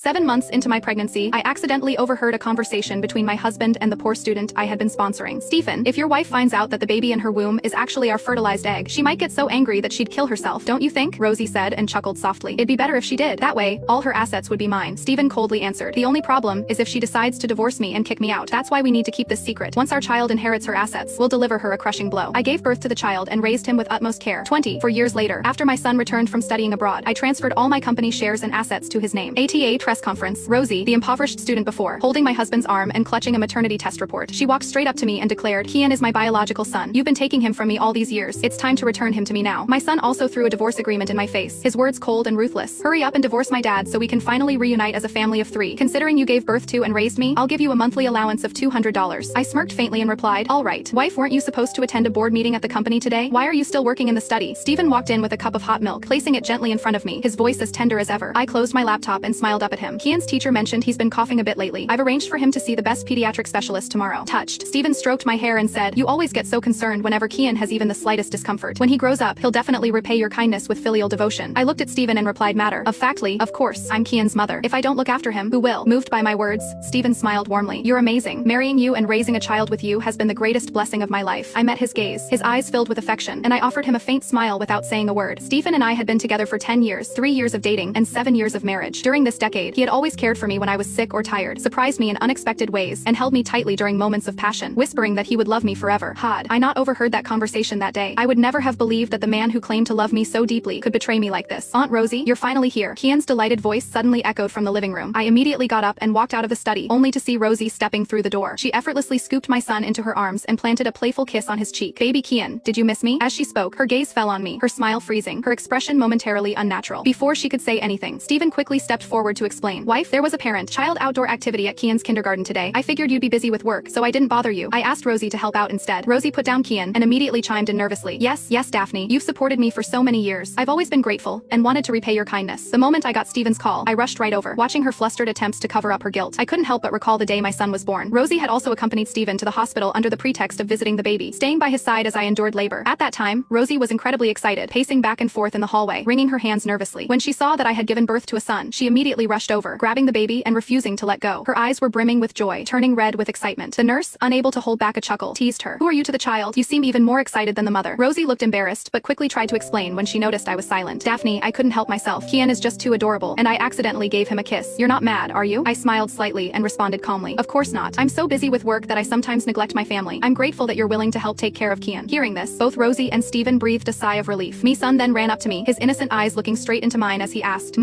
7 months into my pregnancy, I accidentally overheard a conversation between my husband and the poor student I had been sponsoring. Stephen, if your wife finds out that the baby in her womb is actually our fertilized egg, she might get so angry that she'd kill herself, don't you think? Rosie said and chuckled softly. It'd be better if she did. That way, all her assets would be mine. Stephen coldly answered. The only problem is if she decides to divorce me and kick me out. That's why we need to keep this secret. Once our child inherits her assets, we'll deliver her a crushing blow. I gave birth to the child and raised him with utmost care. 24 years later, after my son returned from studying abroad, I transferred all my company shares and assets to his name. ATA press conference. Rosie, the impoverished student before, holding my husband's arm and clutching a maternity test report. She walked straight up to me and declared, Kian is my biological son. You've been taking him from me all these years. It's time to return him to me now. My son also threw a divorce agreement in my face, his words cold and ruthless. Hurry up and divorce my dad so we can finally reunite as a family of 3. Considering you gave birth to and raised me, I'll give you a monthly allowance of $200. I smirked faintly and replied, all right. Wife, weren't you supposed to attend a board meeting at the company today? Why are you still working in the study? Stephen walked in with a cup of hot milk, placing it gently in front of me, his voice as tender as ever. I closed my laptop and smiled up at him. Kian's teacher mentioned he's been coughing a bit lately. I've arranged for him to see the best pediatric specialist tomorrow. Touched. Stephen stroked my hair and said, you always get so concerned whenever Kian has even the slightest discomfort. When he grows up, he'll definitely repay your kindness with filial devotion. I looked at Stephen and replied, matter of factly, of course, I'm Kian's mother. If I don't look after him, who will? Moved by my words, Stephen smiled warmly. You're amazing. Marrying you and raising a child with you has been the greatest blessing of my life. I met his gaze, his eyes filled with affection, and I offered him a faint smile without saying a word. Stephen and I had been together for 10 years, 3 years of dating, and 7 years of marriage. During this decade, he had always cared for me when I was sick or tired, surprised me in unexpected ways, and held me tightly during moments of passion, whispering that he would love me forever. Had I not overheard that conversation that day, I would never have believed that the man who claimed to love me so deeply could betray me like this. Aunt Rosie, you're finally here. Kian's delighted voice suddenly echoed from the living room. I immediately got up and walked out of the study, only to see Rosie stepping through the door. She effortlessly scooped my son into her arms and planted a playful kiss on his cheek. Baby Kian, did you miss me? As she spoke, her gaze fell on me, her smile freezing, her expression momentarily unnatural. Before she could say anything, Stephen quickly stepped forward to explain. Wife, there was a parent-child outdoor activity at Kian's kindergarten today. I figured you'd be busy with work, so I didn't bother you. I asked Rosie to help out instead. Rosie put down Kian and immediately chimed in nervously. Yes, Daphne, you've supported me for so many years. I've always been grateful and wanted to repay your kindness. The moment I got Stephen's call, I rushed right over, watching her flustered attempts to cover up her guilt. I couldn't help but recall the day my son was born. Rosie had also accompanied Stephen to the hospital under the pretext of visiting the baby, staying by his side as I endured labor. At that time, Rosie was incredibly excited, pacing back and forth in the hallway, wringing her hands nervously. When she saw that I had given birth to a son, she immediately rushed over, grabbing the baby and refusing to let go. Her eyes were brimming with joy, turning red with excitement. The nurse, unable to hold back a chuckle, teased her. Who are you to the child? You seem even more excited than the mother. Rosie looked embarrassed, but quickly tried to explain when she noticed I was silent. Daphne, I couldn't help myself. Kian is just too adorable, and I accidentally gave him a kiss. You're not mad, are you? I smiled slightly and responded calmly. Of course not. I'm so busy with work that I sometimes neglect my family. I'm grateful that you're willing to help take care of Kian. Hearing this, both Rosie and Stephen breathed a sigh of relief. Me son then ran up to me, his innocent eyes looking straight into mine as he asked,